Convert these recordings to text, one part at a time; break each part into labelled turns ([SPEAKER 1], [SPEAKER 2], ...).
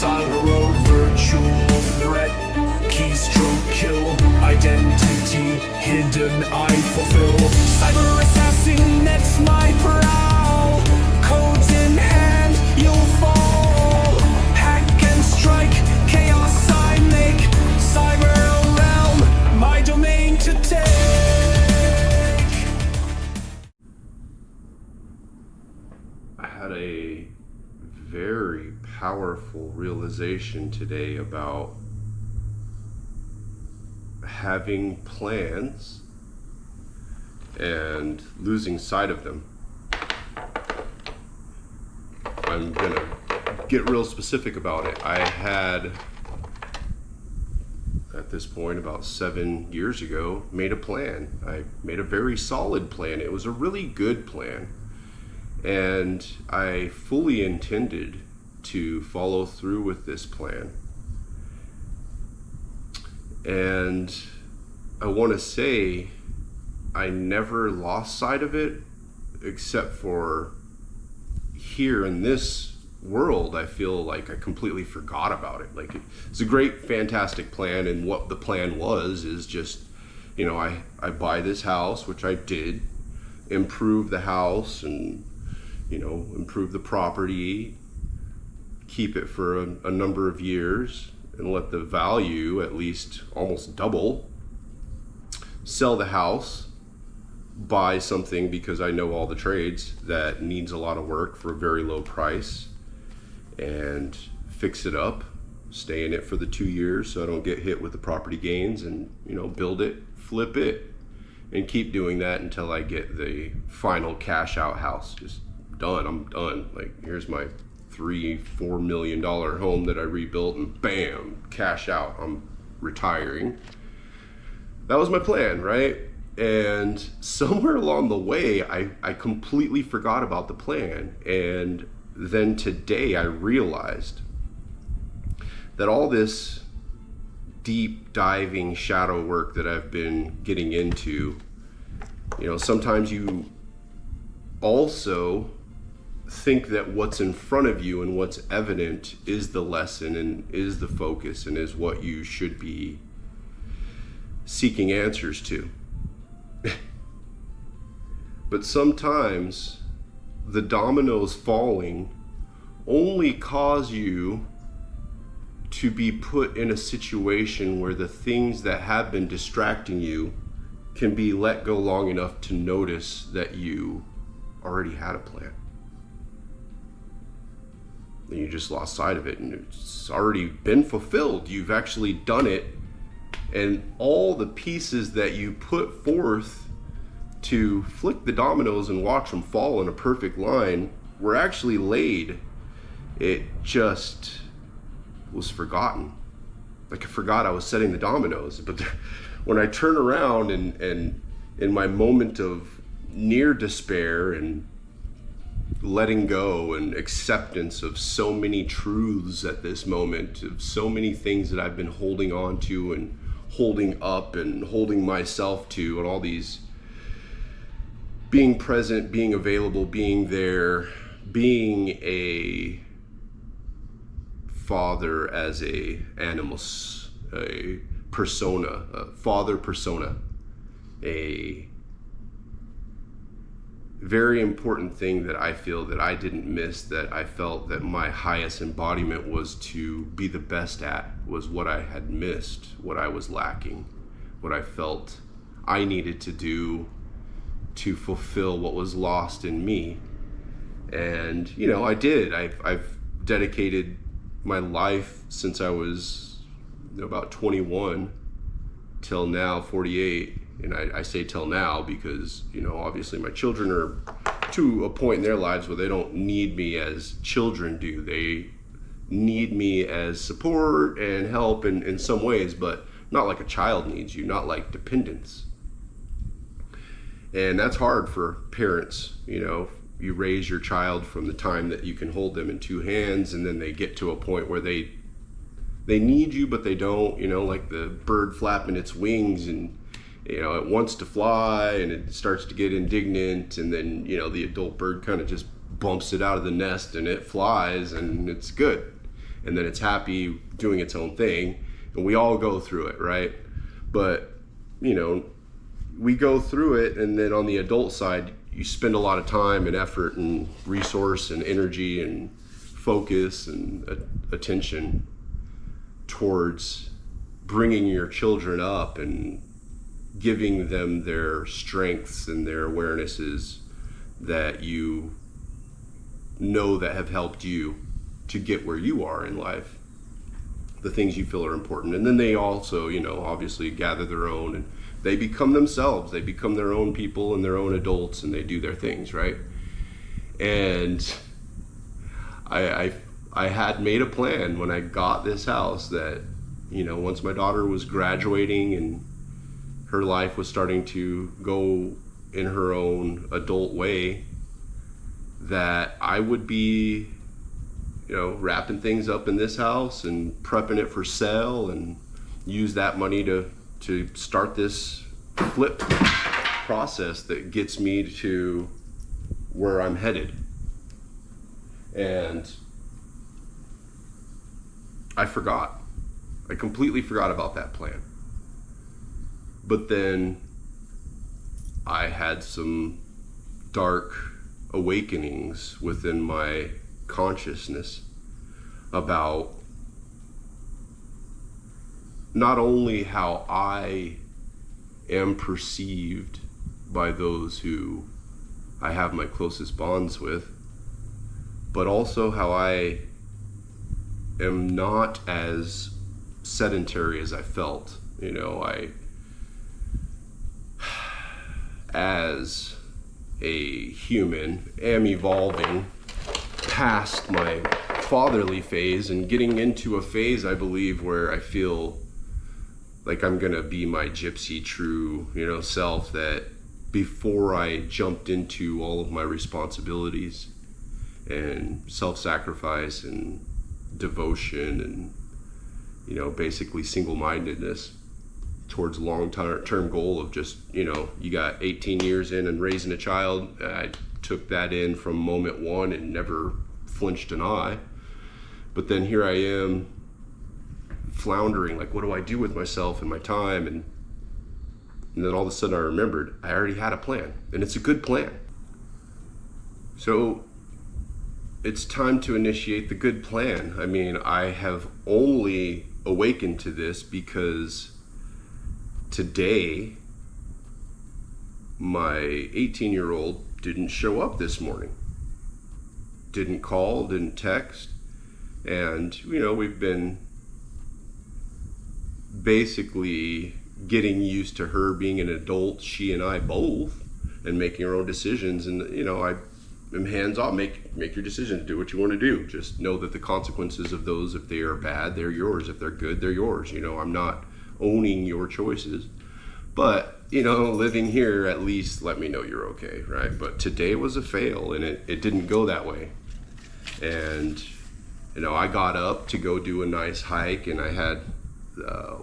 [SPEAKER 1] Tyro, virtual threat, keystroke kill, identity hidden, I fulfill. Cyber assassin, that's my prowl. Codes in hand, you'll fall. Hack and strike, chaos I make. Cyber realm, my domain to take.
[SPEAKER 2] I had a very powerful realization today about having plans and losing sight of them. I'm gonna get real specific about it. I had, at this point, about 7 years ago, made a plan. I made a very solid plan. It was a really good plan. And I fully intended to follow through with this plan. And I want to say I never lost sight of it, except for here in this world. I feel like I completely forgot about it. Like, it's a great, fantastic plan, and what the plan was is just, I buy this house, which I did, improve the house and improve the property, keep it for a number of years, and let the value at least almost double. Sell the house, buy something because I know all the trades that needs a lot of work for a very low price, and fix it up, stay in it for the 2 years so I don't get hit with the property gains, and build it, flip it, and keep doing that until I get the final cash out house. Just done. I'm done. Like, here's my $3-4 million home that I rebuilt, and bam, cash out. I'm retiring. That was my plan, right? And somewhere along the way, I completely forgot about the plan. And then today I realized that all this deep diving shadow work that I've been getting into, sometimes you also think that what's in front of you and what's evident is the lesson and is the focus and is what you should be seeking answers to. But sometimes the dominoes falling only cause you to be put in a situation where the things that have been distracting you can be let go long enough to notice that you already had a plan. And you just lost sight of it, and it's already been fulfilled. You've actually done it, and all the pieces that you put forth to flick the dominoes and watch them fall in a perfect line were actually laid. It just was forgotten. Like, I forgot I was setting the dominoes. But when I turn around and in my moment of near despair and letting go and acceptance of so many truths at this moment, of so many things that I've been holding on to and holding up and holding myself to, and all these, being present, being available, being there, being a father as a animus, a persona, a father persona, a very important thing that I feel that I didn't miss, that I felt that my highest embodiment was to be the best at, was what I had missed, what I was lacking, what I felt I needed to do to fulfill what was lost in me. And I did. I've dedicated my life since I was about 21 till now, 48. And I say till now because, obviously my children are to a point in their lives where they don't need me as children do. They need me as support and help in some ways, but not like a child needs you, not like dependence. And that's hard for parents. You raise your child from the time that you can hold them in two hands, and then they get to a point where they need you, but they don't, like the bird flapping its wings, and it wants to fly and it starts to get indignant, and then the adult bird kind of just bumps it out of the nest and it flies and it's good. and then it's happy doing its own thing, and we all go through it, right? But we go through it, and then on the adult side, you spend a lot of time and effort and resource and energy and focus and attention towards bringing your children up and giving them their strengths and their awarenesses that you know that have helped you to get where you are in life, the things you feel are important. And then they also, obviously gather their own, and they become themselves. They become their own people and their own adults, and they do their things, right? And I had made a plan when I got this house that, once my daughter was graduating and her life was starting to go in her own adult way, that I would be, wrapping things up in this house and prepping it for sale, and use that money to start this flip process that gets me to where I'm headed. And I completely forgot about that plan. But then I had some dark awakenings within my consciousness about not only how I am perceived by those who I have my closest bonds with, but also how I am not as sedentary as I felt. As a human, am evolving past my fatherly phase and getting into a phase, I believe, where I feel like I'm gonna be my gypsy true, self, that before I jumped into all of my responsibilities and self-sacrifice and devotion and, basically single-mindedness towards long-term goal of just, you got 18 years in and raising a child. I took that in from moment one and never flinched an eye. But then here I am floundering, like, what do I do with myself and my time? And then all of a sudden I remembered I already had a plan, and it's a good plan. So it's time to initiate the good plan. I mean, I have only awakened to this because today my 18-year-old didn't show up this morning. Didn't call, didn't text. And, we've been basically getting used to her being an adult, she and I both, and making our own decisions. And, I am hands off. Make your decisions. Do what you want to do. Just know that the consequences of those, if they are bad, they're yours. If they're good, they're yours. I'm not owning your choices. But, living here, at least let me know you're okay, right? But today was a fail, and it didn't go that way. And, I got up to go do a nice hike, and I had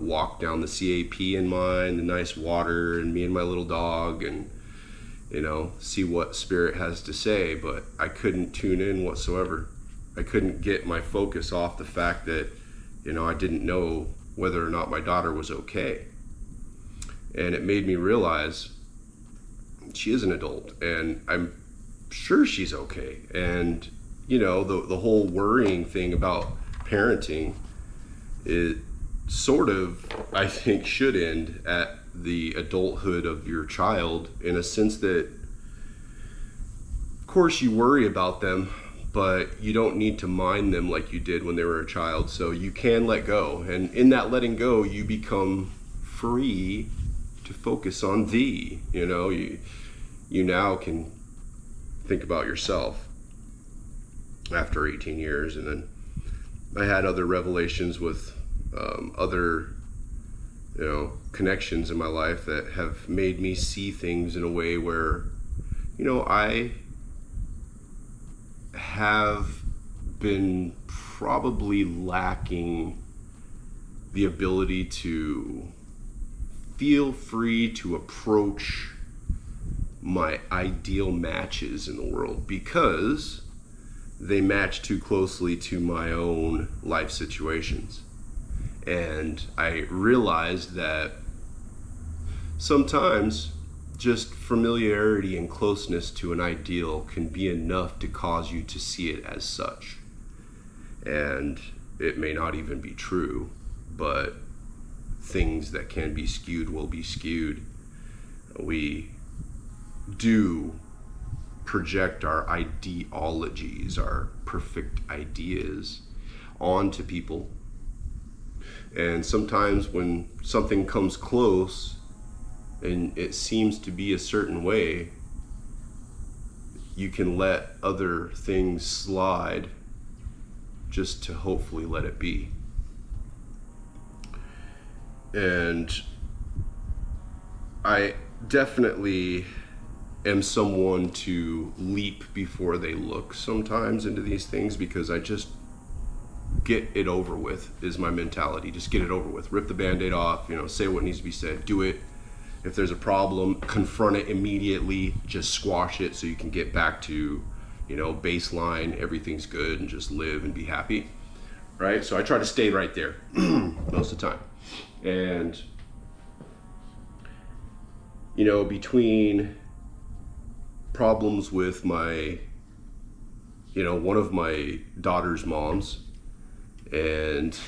[SPEAKER 2] walk down the CAP in mind, the nice water, and me and my little dog, and, see what Spirit has to say. But I couldn't tune in whatsoever. I couldn't get my focus off the fact that, I didn't know whether or not my daughter was okay. And it made me realize she is an adult, and I'm sure she's okay. And, the whole worrying thing about parenting, it sort of, I think, should end at the adulthood of your child, in a sense that, of course, you worry about them, but you don't need to mind them like you did when they were a child. So you can let go. And in that letting go, you become free to focus on thee. You now can think about yourself after 18 years. And then I had other revelations with other connections in my life that have made me see things in a way where I have been probably lacking the ability to feel free to approach my ideal matches in the world, because they match too closely to my own life situations. And I realized that sometimes just familiarity and closeness to an ideal can be enough to cause you to see it as such. And it may not even be true, but things that can be skewed will be skewed. We do project our ideologies, our perfect ideas onto people. And sometimes when something comes close and it seems to be a certain way, you can let other things slide just to hopefully let it be. And I definitely am someone to leap before they look sometimes into these things, because I just get it over with is my mentality. Just get it over with. Rip the Band-Aid off, say what needs to be said. Do it. If there's a problem, confront it immediately. Just squash it so you can get back to, baseline, everything's good, and just live and be happy. Right? So I try to stay right there most of the time. And, between problems with my, one of my daughter's moms, and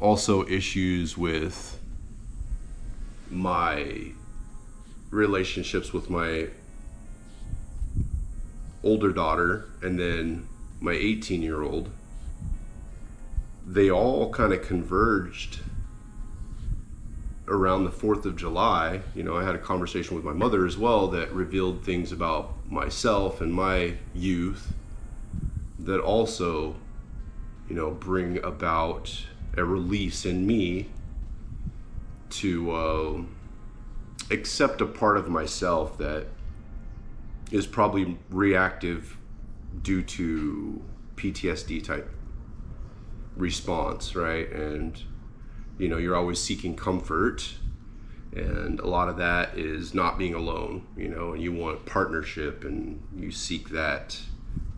[SPEAKER 2] also issues with my relationships with my older daughter and then my 18-year-old, they all kind of converged around the 4th of July. I had a conversation with my mother as well that revealed things about myself and my youth that also, bring about a release in me to accept a part of myself that is probably reactive due to PTSD type response, right? And you're always seeking comfort, and a lot of that is not being alone, and you want partnership, and you seek that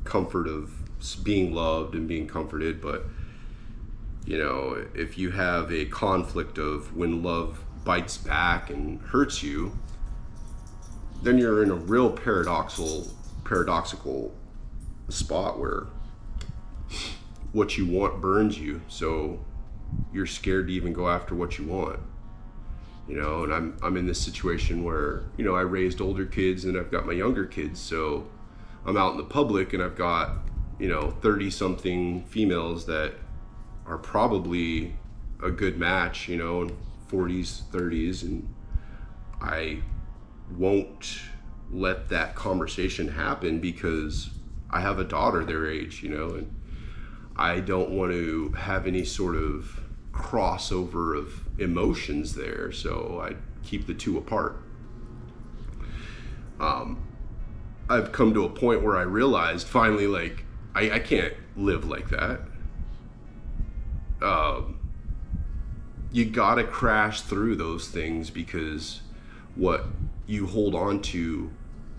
[SPEAKER 2] comfort of being loved and being comforted. But if you have a conflict of when love bites back and hurts you, then you're in a real paradoxical spot where what you want burns you, so you're scared to even go after what you want. And I'm in this situation where I raised older kids and I've got my younger kids, so I'm out in the public and I've got 30 something females that are probably a good match, 40s, 30s, and I won't let that conversation happen because I have a daughter their age, and I don't want to have any sort of crossover of emotions there, so I keep the two apart. I've come to a point where I realized finally, I can't live like that. You gotta crash through those things, because what you hold on to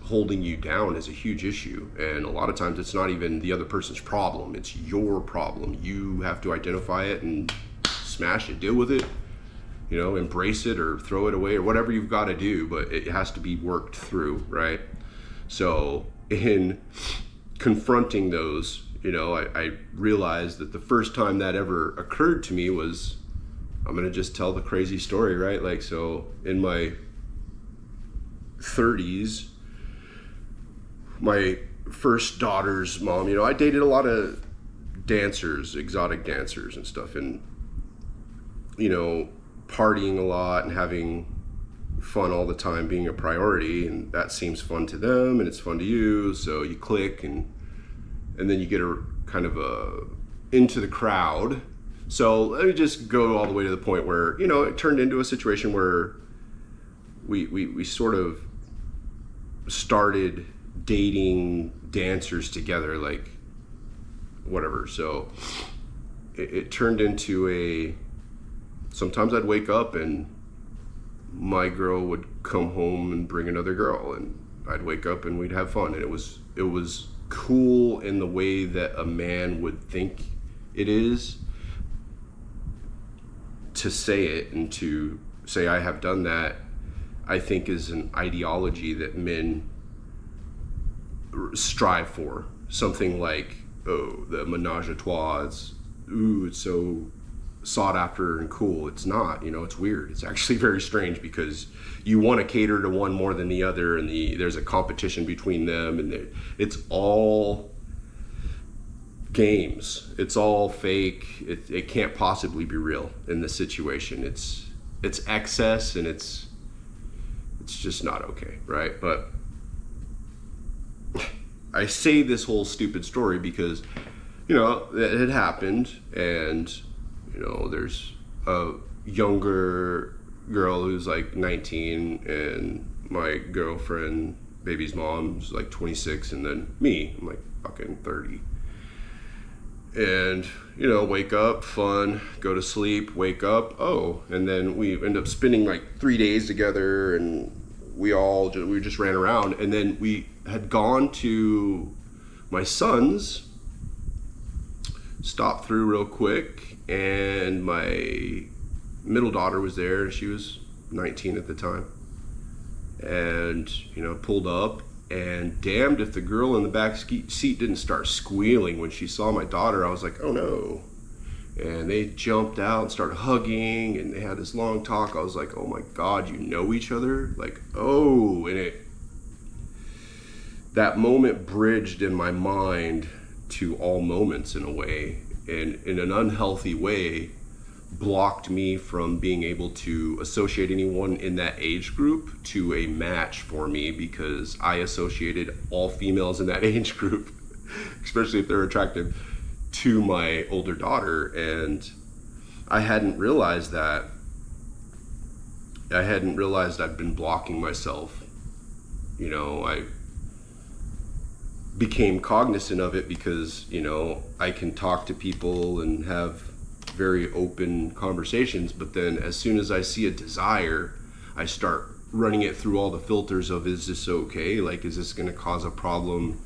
[SPEAKER 2] holding you down is a huge issue, and a lot of times it's not even the other person's problem, it's your problem. You have to identify it and smash it, deal with it, embrace it or throw it away or whatever you've got to do, but it has to be worked through, right? So in confronting those, I realized that the first time that ever occurred to me was, I'm gonna just tell the crazy story, right? So in my 30s, my first daughter's mom, I dated a lot of dancers, exotic dancers and stuff, and partying a lot and having fun all the time being a priority, and that seems fun to them and it's fun to you, so you click, and then you get a kind of into the crowd. So let me just go all the way to the point where it turned into a situation where we sort of started dating dancers together, whatever. So it turned into sometimes I'd wake up and my girl would come home and bring another girl, and I'd wake up and we'd have fun, and it was cool in the way that a man would think it is to say it, and to say I have done that, I think is an ideology that men strive for. Something like, oh, the menage a trois, it's so sought after and cool. It's not, it's weird. It's actually very strange, because you want to cater to one more than the other, and there's a competition between them, and it's all games. It's all fake. It can't possibly be real in this situation. It's excess, and it's just not okay, right? But I say this whole stupid story because, it had happened, and, there's a younger girl who's like 19, and my girlfriend, baby's mom, is like 26, and then me, I'm like fucking 30. And, wake up, fun, go to sleep, wake up, and then we end up spending like 3 days together, and we just ran around. And then we had gone to my son's, stopped through real quick, and my middle daughter was there. She was 19 at the time, and pulled up, and damned if the girl in the back seat didn't start squealing when she saw my daughter. I was like, oh no. And they jumped out and started hugging, and they had this long talk. I was like, oh my God, you know each other? Like, oh. And that moment bridged in my mind to all moments in a way, and in an unhealthy way blocked me from being able to associate anyone in that age group to a match for me, because I associated all females in that age group, especially if they're attractive, to my older daughter. And I hadn't realized that. I hadn't realized I'd been blocking myself. I became cognizant of it because, I can talk to people and have very open conversations, but then as soon as I see a desire, I start running it through all the filters of, is this okay? Like, is this going to cause a problem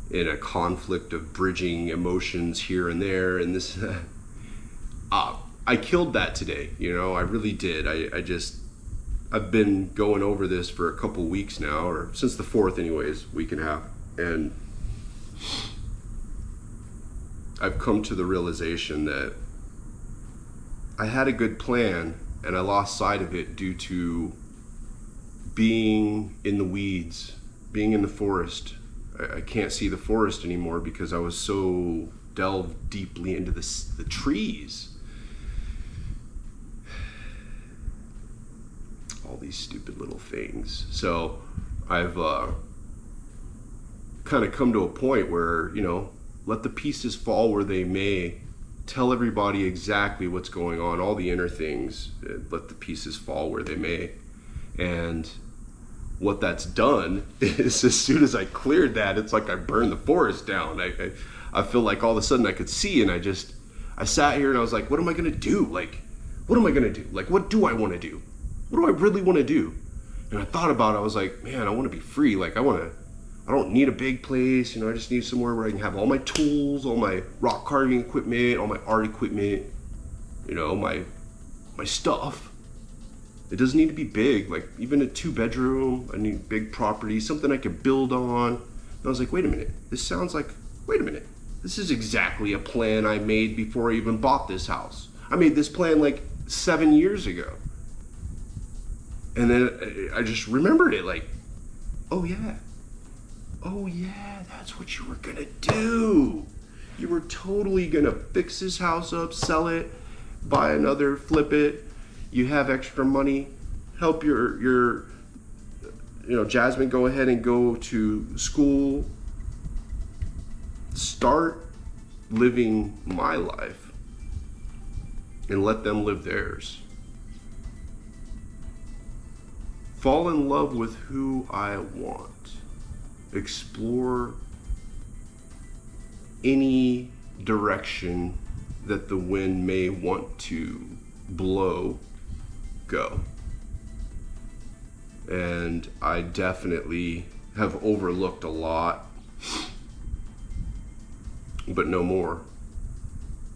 [SPEAKER 2] in a conflict of bridging emotions here and there? And this, I killed that today. I really did. I've been going over this for a couple weeks now, or since the 4th anyways, week and a half. And I've come to the realization that I had a good plan, and I lost sight of it due to being in the weeds, being in the forest. I can't see the forest anymore because I was so delved deeply into the trees. All these stupid little things. So I've kind of come to a point where, let the pieces fall where they may. Tell everybody exactly what's going on, all the inner things. Let the pieces fall where they may. And what that's done is, as soon as I cleared that, it's like I burned the forest down. I feel like all of a sudden I could see, and I sat here and I was like, what am I going to do? Like, what am I going to do? Like, what do I want to do? What do I really want to do? And I thought about it. I was like, man, I want to be free. Like, I don't need a big place, I just need somewhere where I can have all my tools, all my rock carving equipment, all my art equipment, my stuff. It doesn't need to be big, like even a 2-bedroom, I need big property, something I could build on. And I was like, wait a minute, this is exactly a plan I made before I even bought this house. I made this plan like 7 years ago. And then I just remembered it, like, oh yeah, that's what you were gonna do. You were totally gonna fix this house up, sell it, buy another, flip it. You have extra money, help your Jasmine go ahead and go to school. Start living my life and let them live theirs. Fall in love with who I want. Explore any direction that the wind may want to blow, go. And I definitely have overlooked a lot but no more.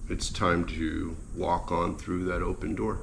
[SPEAKER 2] It's time to walk on through that open door.